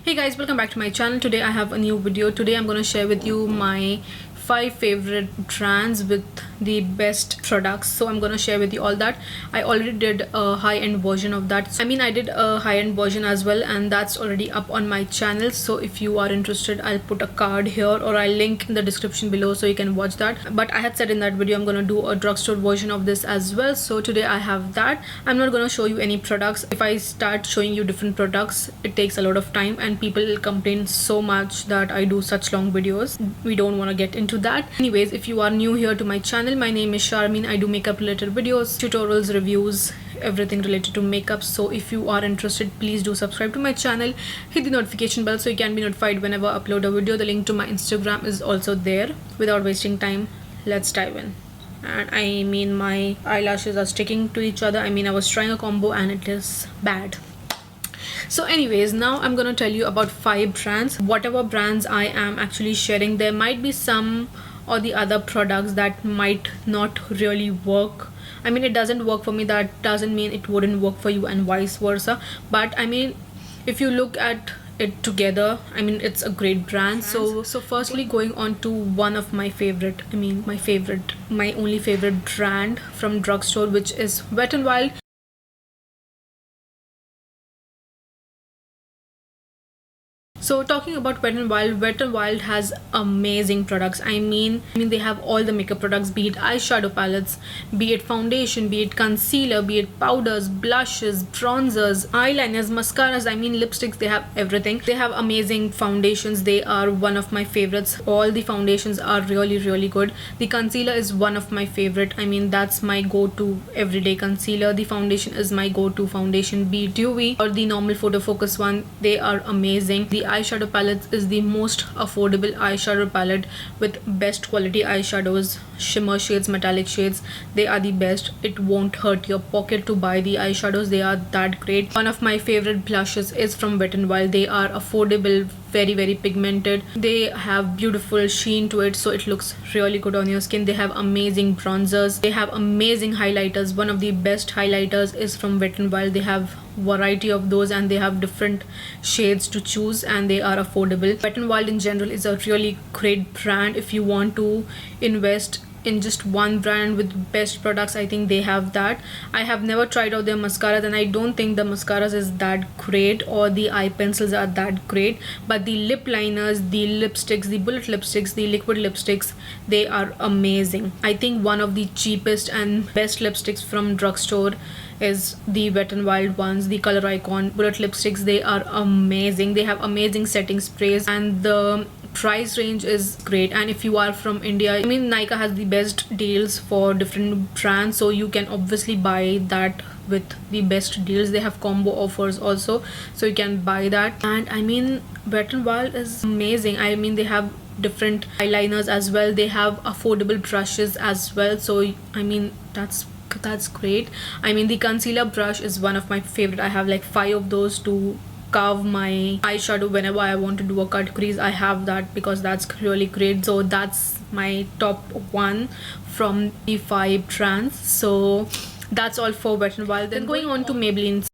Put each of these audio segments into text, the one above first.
Hey guys, welcome back to my channel. Today I have a new video. Today I'm going to share with you my 5 favorite brands with the best products. So I'm going to share with you all that. I already did a high-end version of that. I did a high-end version as well, and that's already up on my channel. So if you are interested, I'll put a card here or I'll link in the description below so you can watch that. But I had said in that video I'm going to do a drugstore version of this as well. So today I have that. I'm not going to show you any products. If I start showing you different products, it takes a lot of time and people complain so much that I do such long videos. We don't want to get into that. Anyways, if you are new here to my channel, my name is Sharmeen. I do makeup related videos, tutorials, reviews, everything related to makeup. So if you are interested, please do subscribe to my channel, hit the notification bell so you can be notified whenever I upload a video. The link to my Instagram is also there. Without wasting time, let's dive in. And my eyelashes are sticking to each other. I was trying a combo and it is bad. So anyways, now I'm gonna tell you about 5 brands. Whatever brands I am actually sharing, there might be some or the other products that might not really work. It doesn't work for me, that doesn't mean it wouldn't work for you, and vice versa. But if you look at it together, it's a great brand. So firstly, going on to one of my favorite, my only favorite brand from drugstore, which is Wet n Wild. So talking about Wet n Wild has amazing products. They have all the makeup products, be it eyeshadow palettes, be it foundation, be it concealer, be it powders, blushes, bronzers, eyeliners, mascaras, lipsticks. They have everything. They have amazing foundations. They are one of my favorites. All the foundations are really good. The concealer is one of my favorite. That's my go-to everyday concealer. The foundation is my go-to foundation, be it dewy or the normal photo focus one. They are amazing. The eyeshadow palette is the most affordable eyeshadow palette with best quality eyeshadows, shimmer shades, metallic shades. They are the best. It won't hurt your pocket to buy the eyeshadows. They are that great. One of my favorite blushes is from Wet n Wild. They are affordable, very pigmented. They have beautiful sheen to it, so it looks really good on your skin. They have amazing bronzers. They have amazing highlighters. One of the best highlighters is from Wet n Wild. They have variety of those and they have different shades to choose, and they are affordable. Wet n Wild in general is a really great brand. If you want to invest in just one brand with best products, I think they have that. I have never tried out their mascaras, and I don't think the mascaras is that great or the eye pencils are that great, but the lip liners, the lipsticks, the bullet lipsticks, the liquid lipsticks, they are amazing. I think one of the cheapest and best lipsticks from drugstore is the Wet n Wild ones, the Color Icon bullet lipsticks. They are amazing. They have amazing setting sprays and the price range is great. And if you are from India, Nykaa has the best deals for different brands, so you can obviously buy that with the best deals. They have combo offers also, so you can buy that. And Wet n Wild is amazing. They have different eyeliners as well. They have affordable brushes as well, so that's great. The concealer brush is one of my favorite. I have like 5 of those to carve my eyeshadow whenever I want to do a cut crease. I have that because that's really great. So that's my top 1 from the 5 brands. So that's all for Wet n Wild. Then going on to Maybelline.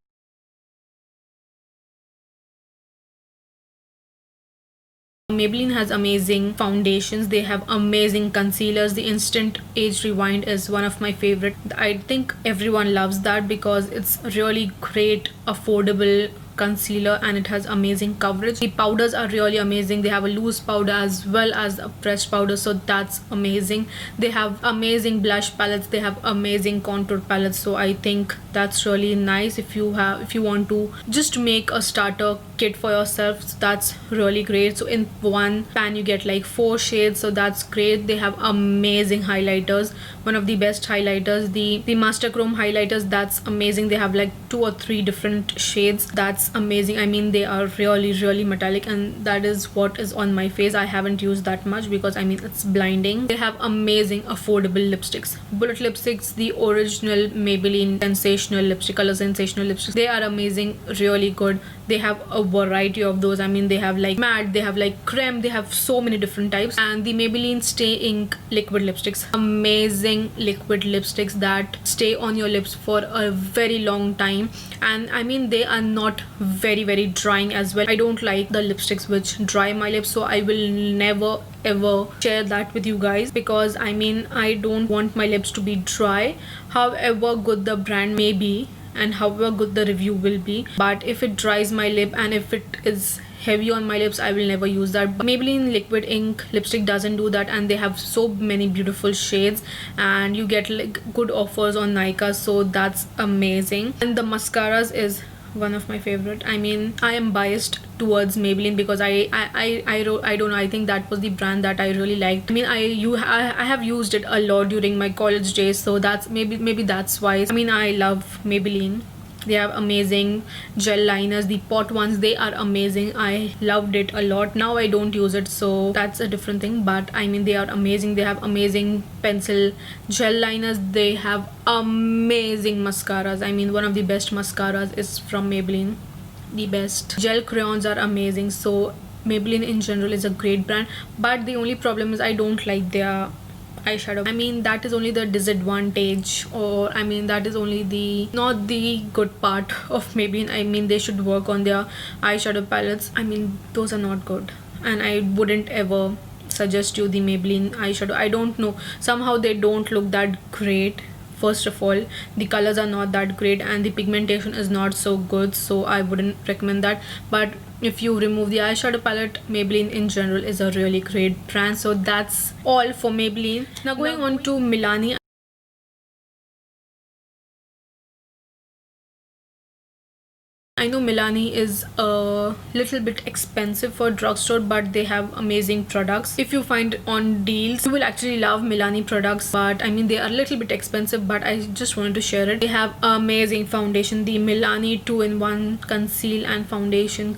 Maybelline has amazing foundations. They have amazing concealers. The Instant Age Rewind is one of my favorite. I think everyone loves that because it's really great, affordable concealer and it has amazing coverage. The powders are really amazing. They have a loose powder as well as a pressed powder, so that's amazing. They have amazing blush palettes. They have amazing contour palettes, so I think that's really nice if you want to just make a starter kit for yourself. So that's really great. So in one pan you get like 4 shades, so that's great. They have amazing highlighters, one of the best highlighters, the Master Chrome highlighters. That's amazing. They have like 2 or 3 different shades. That's amazing. They are really metallic, and that is what is on my face. I haven't used that much because it's blinding. They have amazing affordable lipsticks, bullet lipsticks, the original Maybelline Sensational lipstick, Color Sensational lipsticks. They are amazing, really good. They have a variety of those. They have like matte, they have like creme, they have so many different types. And the Maybelline Stay Ink liquid lipsticks, amazing liquid lipsticks that stay on your lips for a very long time. And they are not very drying as well. I don't like the lipsticks which dry my lips, so I will never ever share that with you guys, because I mean, I don't want my lips to be dry, however good the brand may be and however good the review will be. But if it dries my lip and if it is heavy on my lips, I will never use that. But Maybelline liquid ink lipstick doesn't do that, and they have so many beautiful shades, and you get like good offers on Nykaa, so that's amazing. And the mascaras is one of my favorite. I mean, I am biased towards Maybelline because I don't know, I think that was the brand that I really liked. I mean, I have used it a lot during my college days, so that's maybe that's why. I mean, I love Maybelline. They have amazing gel liners. The pot ones, they are amazing. I loved it a lot. Now I don't use it, so that's a different thing, but I mean, they are amazing. They have amazing pencil gel liners. They have amazing mascaras. I mean, one of the best mascaras is from Maybelline. The best gel crayons are amazing. So Maybelline in general is a great brand, but the only problem is I don't like their eyeshadow. I mean, that is only the disadvantage, or I mean, that is only the not the good part of Maybelline. I mean, they should work on their eyeshadow palettes. I mean, those are not good, and I wouldn't ever suggest you the Maybelline eyeshadow. I don't know, somehow they don't look that great. First of all, the colors are not that great and the pigmentation is not so good, so I wouldn't recommend that. But if you remove the eyeshadow palette, Maybelline in general is a really great brand. So that's all for Maybelline. Now going on to Milani. I know Milani is a little bit expensive for drugstore, but they have amazing products. If you find on deals, you will actually love Milani products, but I mean, they are a little bit expensive, but I just wanted to share it. They have amazing foundation, the Milani 2-in-1 conceal and foundation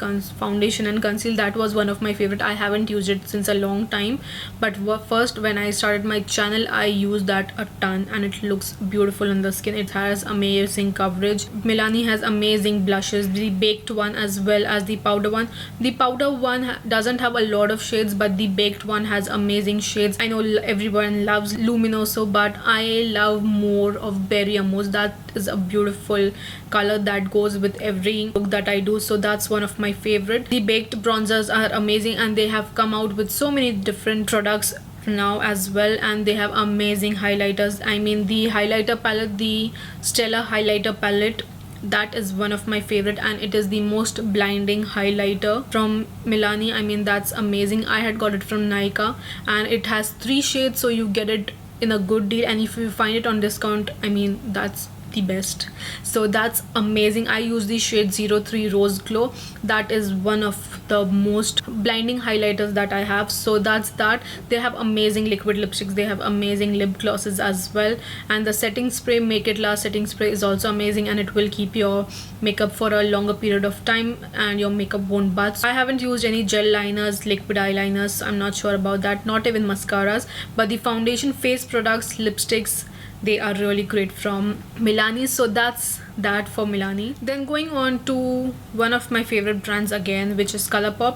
and conceal. That was one of my favorite. I haven't used it since a long time, but first when I started my channel, I used that a ton, and it looks beautiful on the skin. It has amazing coverage. Milani has amazing blushes, the baked one as well as the powder one. The powder one doesn't have a lot of shades, but the baked one has amazing shades. I know everyone loves Luminoso, but I love more of Berry Amos. That is a beautiful color that goes with every look that I do, so that's one of my favorite. The baked bronzers are amazing, and they have come out with so many different products now as well, and they have amazing highlighters. I mean, the highlighter palette, the Stella highlighter palette, that is one of my favorite, and it is the most blinding highlighter from Milani. I mean, that's amazing. I had got it from Nykaa, and it has 3 shades, so you get it in a good deal, and if you find it on discount, I mean, that's the best. So that's amazing. I use the shade 03 Rose Glow. That is one of the most blinding highlighters that I have. So that's that. They have amazing liquid lipsticks. They have amazing lip glosses as well, and the setting spray, Make It Last setting spray, is also amazing, and it will keep your makeup for a longer period of time and your makeup won't budge. I haven't used any gel liners, liquid eyeliners. I'm not sure about that, not even mascaras, but the foundation, face products, lipsticks, they are really great from Milani. So that's that for Milani. Then going on to one of my favorite brands again, which is Colourpop.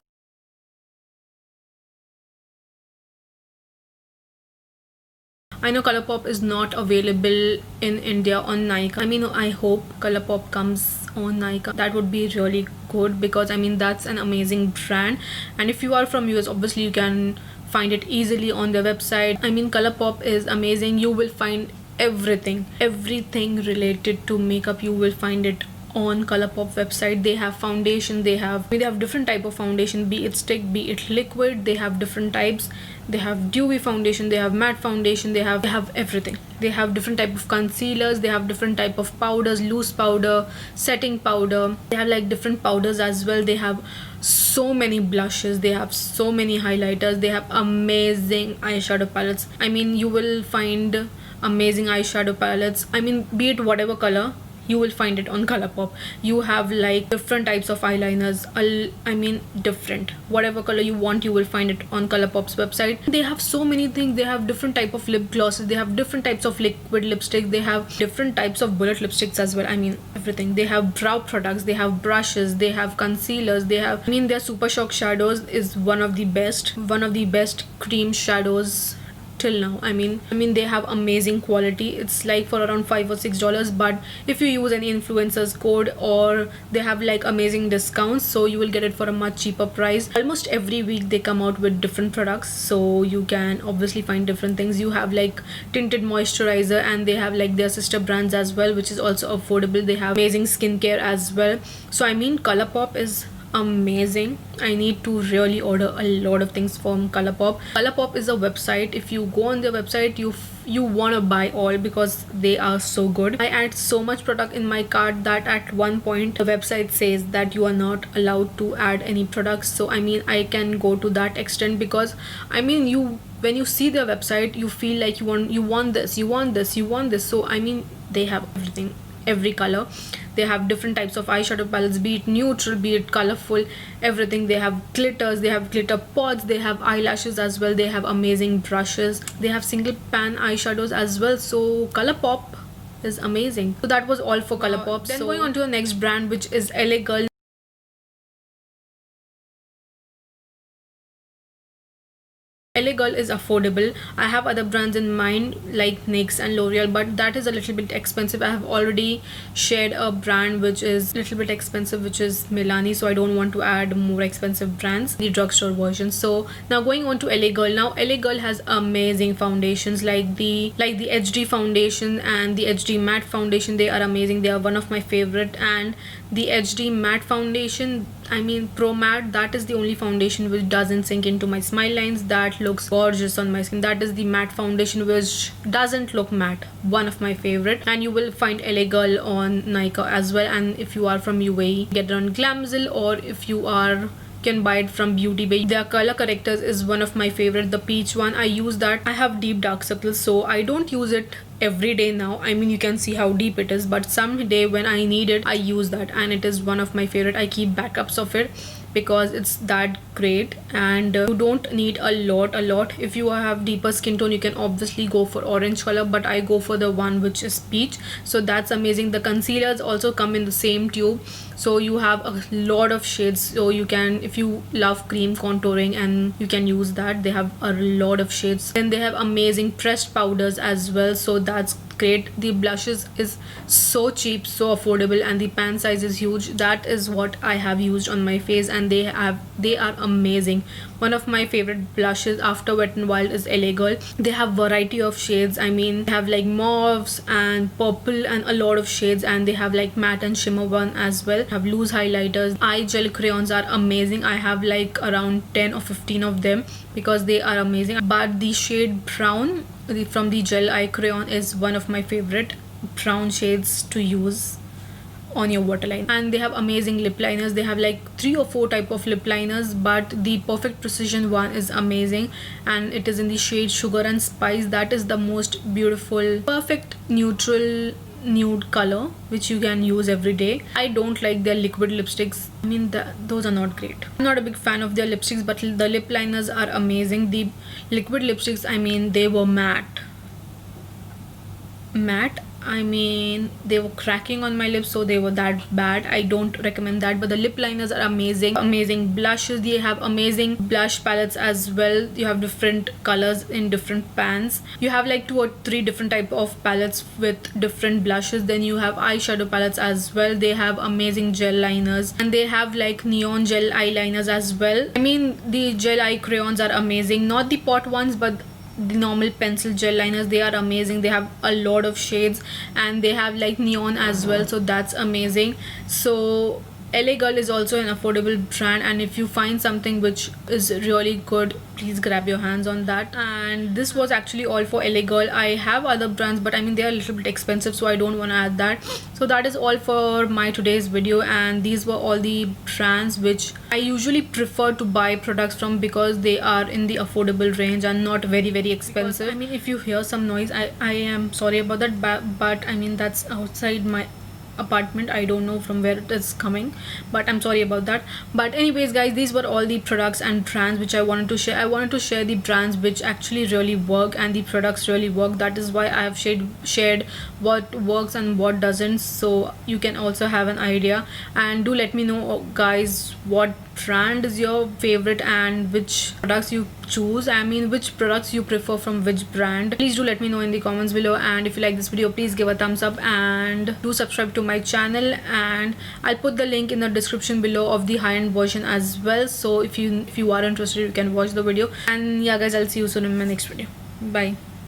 I know Colourpop is not available in India on Nykaa. I mean, I hope Colourpop comes on Nykaa. That would be really good, because I mean, that's an amazing brand, and if you are from US, obviously you can find it easily on their website. I mean, Colourpop is amazing. You will find everything related to makeup, you will find it on Colourpop website. They have foundation, they have different type of foundation, be it stick, be it liquid. They have different types. They have dewy foundation, they have matte foundation, they have everything. They have different type of concealers, they have different type of powders, loose powder, setting powder. They have like different powders as well. They have so many blushes, they have so many highlighters, they have amazing eyeshadow palettes. I mean, you will find amazing eyeshadow palettes. I mean, be it whatever color, you will find it on Colourpop. You have like different types of eyeliners. I mean, different, whatever color you want, you will find it on Colourpop's website. They have so many things. They have different type of lip glosses, they have different types of liquid lipstick, they have different types of bullet lipsticks as well. I mean, everything. They have brow products, they have brushes, they have concealers, they have, I mean, their Super Shock shadows is one of the best cream shadows till now. I mean they have amazing quality. It's like for around $5 or $6, but if you use any influencers code, or they have like amazing discounts, so you will get it for a much cheaper price. Almost every week they come out with different products, so you can obviously find different things. You have like tinted moisturizer, and they have like their sister brands as well, which is also affordable. They have amazing skincare as well. So I mean ColourPop is amazing. I need to really order a lot of things from ColourPop. ColourPop is a website. If you go on their website, you want to buy all because they are so good. I add so much product in my cart that at one point the website says that you are not allowed to add any products. So I mean I can go to that extent, because I mean when you see their website, you feel like you want this. So I mean they have everything, every color. They have different types of eyeshadow palettes, be it neutral, be it colorful, everything. They have glitters, they have glitter pods, they have eyelashes as well, they have amazing brushes, they have single pan eyeshadows as well. So ColourPop is amazing. So that was all for ColourPop. Then going on to the next brand, which is LA Girl. LA Girl is affordable. I have other brands in mind like NYX and L'Oreal, but that is a little bit expensive. I have already shared a brand which is a little bit expensive, which is Milani, so I don't want to add more expensive brands, the drugstore version. So now going on to LA Girl. Now LA Girl has amazing foundations like the HD foundation and the HD matte foundation. They are amazing. They are one of my favorite. And the HD matte foundation, I mean Pro Matte, that is the only foundation which doesn't sink into my smile lines. That looks gorgeous on my skin. That is the matte foundation which doesn't look matte. One of my favorite. And you will find LA Girl on Nykaa as well. And if you are from UAE, get it on Glamzilla, or if you can buy it from Beauty Bay. Their color correctors is one of my favorite, the peach one. I use that. I have deep dark circles, so I don't use it every day now. I mean you can see how deep it is, but some day when I need it, I use that, and it is one of my favorite. I keep backups of it because it's that great. And you don't need a lot. If you have deeper skin tone, you can obviously go for orange color, but I go for the one which is peach. So that's amazing. The concealers also come in the same tube, so you have a lot of shades. So you can, if you love cream contouring, and you can use that. They have a lot of shades. Then they have amazing pressed powders as well, so that's great. The blushes is so cheap, so affordable, and the pan size is huge. That is what I have used on my face, and they are amazing. One of my favorite blushes after Wet n Wild is LA Girl. They have variety of shades. I mean they have like mauves and purple and a lot of shades, and they have like matte and shimmer one as well. Have loose highlighters. Eye gel crayons are amazing. I have like around 10 or 15 of them because they are amazing. But the shade brown from the gel eye crayon is one of my favorite brown shades to use on your waterline. And they have amazing lip liners. They have like 3 or 4 type of lip liners, but the Perfect Precision one is amazing, and it is in the shade Sugar and Spice. That is the most beautiful, perfect neutral nude color which you can use every day. I don't like their liquid lipsticks. I mean those are not great. I'm not a big fan of their lipsticks, but the lip liners are amazing. The liquid lipsticks, I mean they were matte. I mean they were cracking on my lips, so they were that bad. I don't recommend that. But the lip liners are amazing blushes. They have amazing blush palettes as well. You have different colors in different pans. You have like 2 or 3 different type of palettes with different blushes. Then you have eyeshadow palettes as well. They have amazing gel liners, and they have like neon gel eyeliners as well. I mean the gel eye crayons are amazing, not the pot ones, but the normal pencil gel liners. They are amazing. They have a lot of shades, and they have like neon as well, so that's amazing. So LA Girl is also an affordable brand, and if you find something which is really good, please grab your hands on that. And this was actually all for LA Girl. I have other brands, but I mean they are a little bit expensive, so I don't want to add that. So that is all for my today's video, and these were all the brands which I usually prefer to buy products from because they are in the affordable range and not very expensive. Because, I mean if you hear some noise, I am sorry about that, but I mean that's outside my apartment. I don't know from where it is coming, but I'm sorry about that. But anyways guys, these were all the products and brands which I wanted to share. I wanted to share the brands which actually really work and the products really work. That is why I have shared what works and what doesn't, so you can also have an idea. And do let me know guys what brand is your favorite and which products you choose. I mean, which products you prefer from which brand. Please do let me know in the comments below, and if you like this video, please give a thumbs up and do subscribe to my channel, and I'll put the link in the description below of the high-end version as well. So if you are interested, you can watch the video. And yeah guys, I'll see you soon in my next video. Bye.